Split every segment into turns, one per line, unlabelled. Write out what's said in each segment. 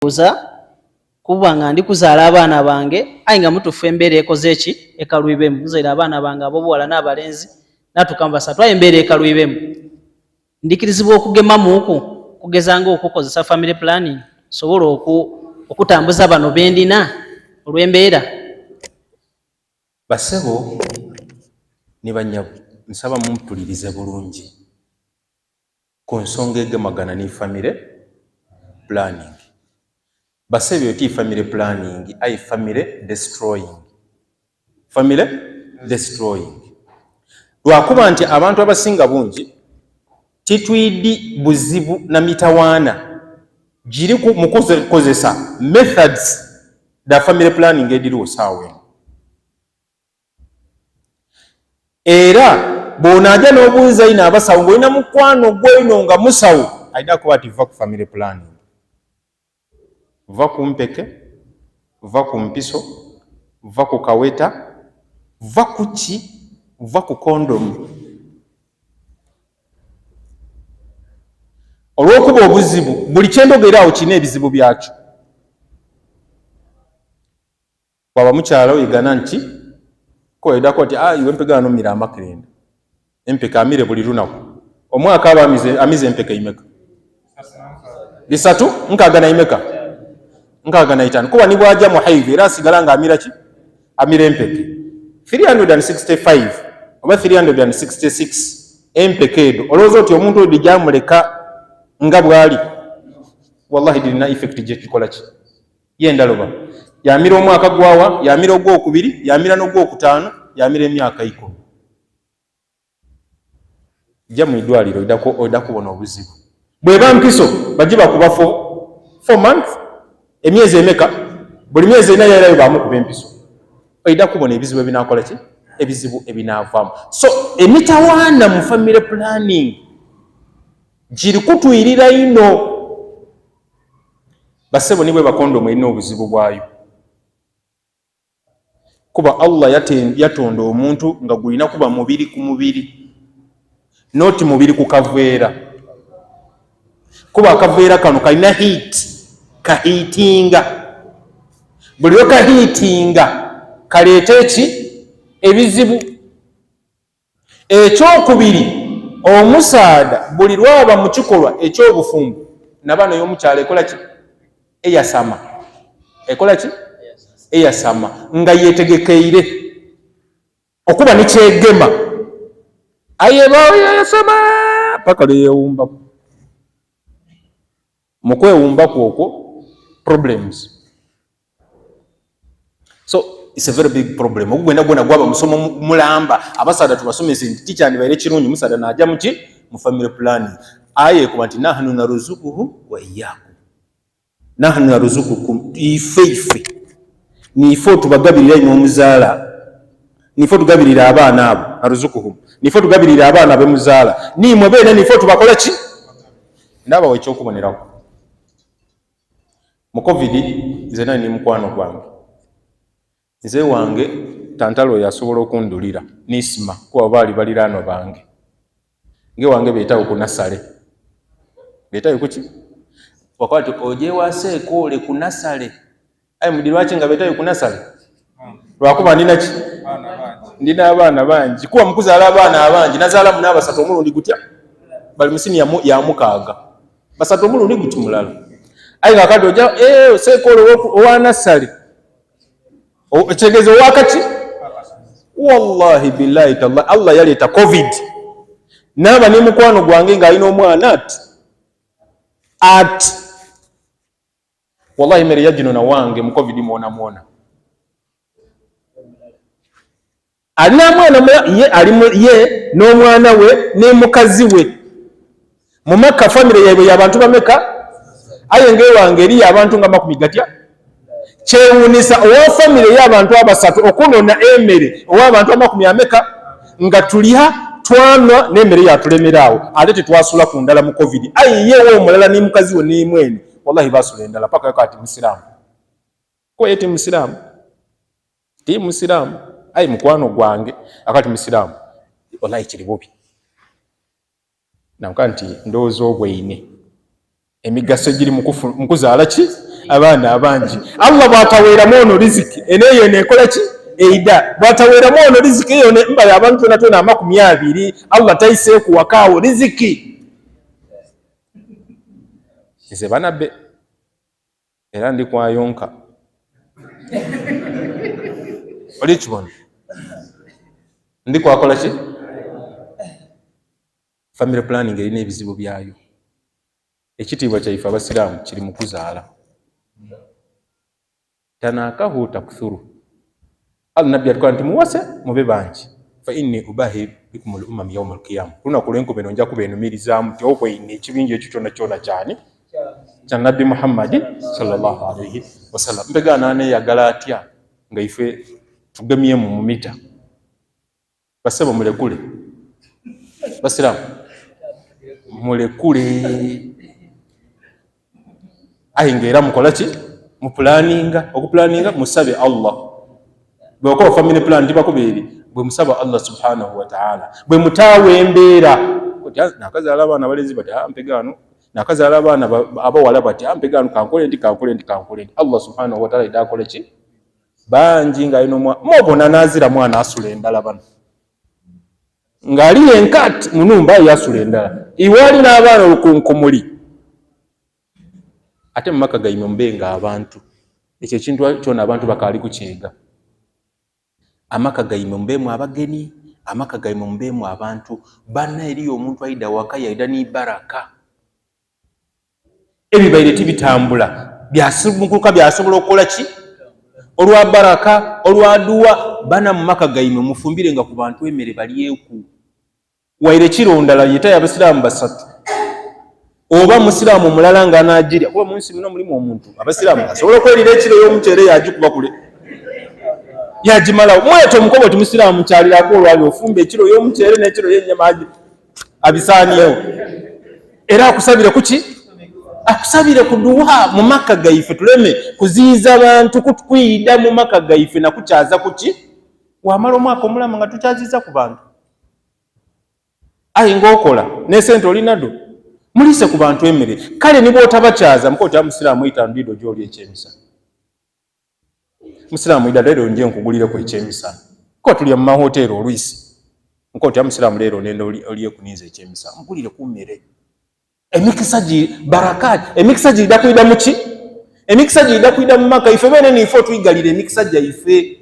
oza kuba nga ndi kuzaala abaana bange ayi nga mutufu embeera ekoze eki ekalwibemu muzaire abaana bange abobuwala n'abalenzi natukamba basatu ayi embeera ekalwibemu ndikirizibwa okugemamuku kugeza nga okukozesa family planning sobola okutambuza bano bendina olw'embeera.
Basebo ne banyabu nsaba mumpulirize bulungi ku nsonga egemagana ne family planning. Basebo yoti family planning ayi family destroying. Family destroying. Lwakuba nti abantu abasinga bungi titwidi buzibu na mitawaana giri mu kukozesa methods da family planning ediriwo saawe. Era bonaja n'obuuza ina abasawo ng'olina mukwano gw'oyino nga musawo ayina kuba ati va ku family planning. Va ku mpeke, va ku mpiso, va ku kaweta, va ku ki, va ku kondomu. Olw'okuba obuzibu buli kyendogeraawo kirina ebizibu byakyo. Bwaba mukyala oyigana nti koyedako ati iwe empeke anomira amakerenda empeke amire buli lunaku omwaka aba amize empeke imeka 3 nkagana imeka nkagana 5 kuba ni bwaja mu haidhi era asigala nga amira ki amira empeke 365 oba 366 empeke edo olowooza oti omuntu oyo dijamuleka nga bwali wallahi dirina effect gye kikola ki yendaloba yamira omwaka gwawa yamira ogwokubiri yamira n'ogwokutaano yamira emyaka 10 jja mu idwaliro oyida kubona obuzibu bweba mpiso bajje bakuba 4 months emyezi emeka buli myezi ena yerayo bamukuba empiso oyida kubona ebizibu ebinakola ki ebizibu ebinaavaamu. So emitawaana mu family planning giri kutwirira ino. Basebo nibwe bakondomu erina obuzibu bwayo kuba Allah yatonda omuntu nga gulina kuba mubiri ku mubiri noti mubiri ku kaveera kuba akaveera kano kalina heat kahiitinga buli lwe kahiitinga kaleeta eki ebizibu. Ekyokubiri omusaada buli lwaba mu kikolwa eky'obufumbo nabano y'omukyala ekola ki eyasama ekola ki eyasama nga yetegekeire okuba nikyegema ayebawo yasama paka lweyewumba mu kwewumbaku okwo problems. So it's a very big problem. Ogwenda gwona gwaba musomo mulamba abasaada tubasomese nti tikyandibaire kirungi musaada najja muki mu family planning aye kuba nti nahnu naruzukuhu wa iyyakum nahnu naruzukukum ife nifo tubagabirira ino muzaala nifo tugabirira abaana abo naruzukuhum nifo tugabirira abaana be muzaala nimwe bene nifo tubakola ki ndaba wekyokuboneraho mu covid nze ni mukwano gwange nze wange tantalo yasobola okundulira nisima kuba baali baliraano bange nge wange beetawo ku nasale beetawo kuki wakwati ojewaase ekole ku nasale ayi mudi lwaki nga beetayo ku nasale lwakuba ndina ki ndina abaana bangi kuba mukuzaala abaana abangi nazaala muna basatu omulundi gutya bali musini ya 6 basatu omulundi guti mulala ayi nga kati oja seekole owa nasale ekyegezo wakati wallahi billahi tallahi Allah yaleeta covid naaba ne mukwano gwange ng'alina omwana ati wallahi mere yajino na wange mu covid mwona alina mwana ye ali ye n'omwana we ne mukazi we mu maka family yaibwe y'abantu bameka aye ngewange eri abantu nga 10 gatya kyewunisa owa family y'abantu abasatu okunona emere ow'abantu 10 ameka nga tuliha twanwa n'emere yatulemeraawo ate tetwasula ku ndala mu covid aye yewe omulala ne mukazi we ne mwene wallahi basula endala paka yakati musiramu ko yeti musiramu ti musiramu ayi mukwano gwange akati musiramu wallahi kiri bubi namukanti ndowooza obweine emigaso giri mu kuzaala ki abaana abangi. Allah bw'ataweeramu ono riziki eneeyo neekola ki eida, bw'ataweeramu ono riziki eyo mbala abantu tonatona 20 Allah tayiseeku wakaawo riziki. Nze banabbe era ndi kwayonka oli kibona ndi kwakola ki. Family planning erina ebizibu byayo. Ekitiibwa kyaife abasiraamu kiri mu kuzaala. Tanaakahu takthuru. Nabbi atwala nti muwase mube bangi. Fa inni ubahi bikum al umam yawm al qiyamah. Lunaku lw'enkuba eno nja kubeenumirizaamu nti okweine ekibinja ekyo kyonna kyonna kyani kya Nabbi Muhammad sallallahu alayhi wasallam. Mpegaana aneeyagala atya nga ife tugemyemu mu mita. Basebo mulekule basiraamu mulekule ayi ngaera mukola ki okupulaninga musabe Allah. Bw'okola family plan tibakubeeri bwe musaba Allah subhanahu wa ta'ala, bwe mutaawa embeera nakazaala abaana balezi bati mpegaano, nakazaala abaana abawala bati mpegaano kankole ndi. Allah subhanahu wa ta'ala idakole ki bangi ng'alina mobona naazira mwana asula endala bano ng'ali enkati munumba yasula endala iwaali n'abaana olukunkumuli ate mu maka gaime mbenga abantu. Ekyo ekintu kyona abantu bakaali kukyega. Amaka gaime mbemu abagenyi, amaka gaime mbemu abantu. Banna eriyo omuntu aida waka yaida ni baraka. Ebibaire tibitambula byasumukuka byasobola okukola ki olwa baraka olwa dua. Bana mu maka gaime mufumbirenga ku bantu emmere balyeku. Waire kirondala yita abasiraamu basatu oba musiraamu mulala nga anaajirya kuba mu nsi muno mulimu omuntu abasiraamu asobola okwelira ekiro y'omuceere yagikuba kule yagimalawo. Mweto omukobo ti musiraamu kyalirako olwali ofumba ekiro y'omuceere n'ekiro y'ennyama abisaaniyewo era akusabire kuki akusabire ku duwa mu maka gaife. Tuleme kuziiza bantu kutukwida mu maka gaife na kukyaza kuki wamala omwaka omulama nga tukyaziza ku bantu. Ayi ng'okola n'esente olinado mulise ku bantu emmere. Kale ni bw'otabakyaza mukoti ya musiraamu oyita ndiido gy'oli eky'emisana. Musiraamu ida leero nje nkugulireko eky'emisana ko tulya mu mahoteeri olwisi nkoti ya musiraamu leero nenda oli ekuniiza eky'emisana mugulire ku mmere. Emikisa barakati emikisa gida kwida muki emikisa gida kwida mu maka ife bene nife tuyigalire emikisa gyaife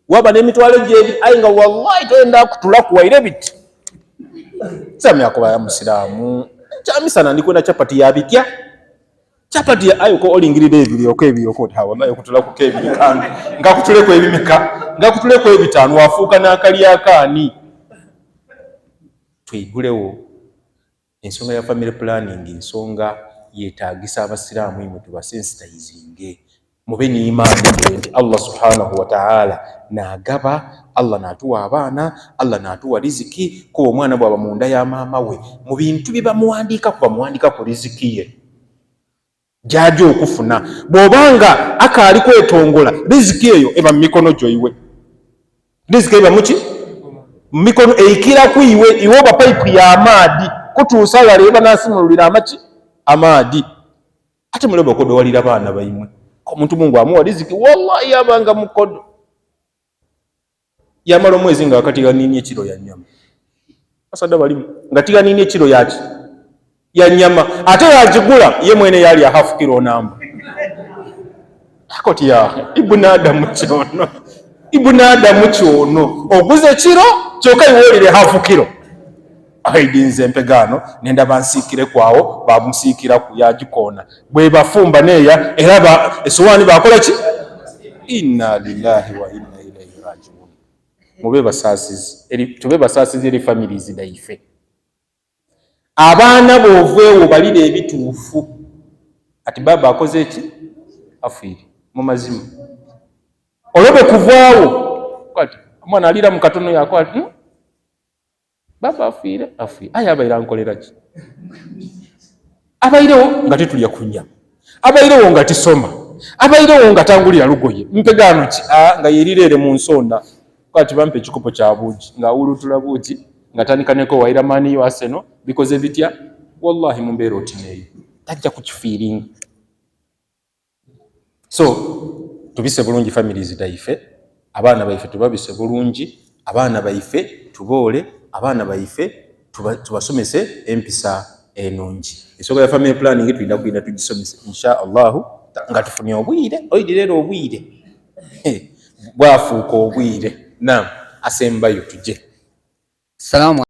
waba n'emitwalo gy'ebi ayi nga wallahi toyenda kutula kuwaire biti samya kuba ya musiraamu kyamisana ndikwenda chapati ya bitya chapati ya ayo ko olingirire ebiri ko wallahi okutula ku kebiri kandi nga kutuleko ebimeka nga kutuleko ebitano wafuuka n'akali akaani. Twigulewo ensonga ya family planning ensonga yeetaagisa abasiraamu imwe tubasensitizinge mube n'imani nti Allah subhanahu wa ta'ala naagaba, Allah naatuwa abaana, Allah naatuwa riziki. Kuba omwana bw'aba mu nda ya maama we mu bintu bye bamuwandiika kuba muwandiika ku riziki ye gy'ajja okufuna. Bw'obanga akaali kwetongola riziki eyo eba mu mikono gyo iwe. Riziki eba muki mu mikono eikira ku iwe oba payipu y'amaadi kutuusa wale eba n'asimululira amaki amaadi. Ate mulebe okodowalira baana baimwe omuntu Mungu amuwa riziki wallahi yabanga mukodo yamala omwezi nga wakati ganiini ekiro ya nnyama asada balimu nga tiganiini ekiro yaki ya nnyama ate yagigula ye mwene yali half kilo namba akoti ya ibn Adamu kyono oguze kiro kyokka iwolire half kilo. Aidinze mpegaano nenda bansiikire kwawo bamusiikira ku yagikoona bwe bafumba neya era esuwaani bakola ki. Inna lillahi wa inna ilaihi rajiun. Tube basaasizi eri families daife. Abaana b'oveewo balire ebituufu ati baba akoze eki afiire mu mazima olwobe kuvaawo kati omwana alira mu katono yakwati baba afiire aye abaire ankolera ki. Abairewo nga tetulya kunya, abairewo nga tisoma, abairewo nga tangulira lugoye mpegaano ki nga yerirere mu nsonda kati bampe ekikopo kya buugi nga awulutula buugi nga tanikaneko waira maani yo Arsenal bikoze bitya wallahi mu mbeera oti neeyo tajja kukifiiringa. So tubise bulungi families daife, abaana baife tubabise bulungi, abaana baife tuboole, abaana baife tubasomese empisa enungi. Ensonga ya family planning tulina kuina tugisomese insha Allah nga tufunye obwire, oyidirero obwire bwafuuka obwire. Naam, asembayo tuje.
Salamu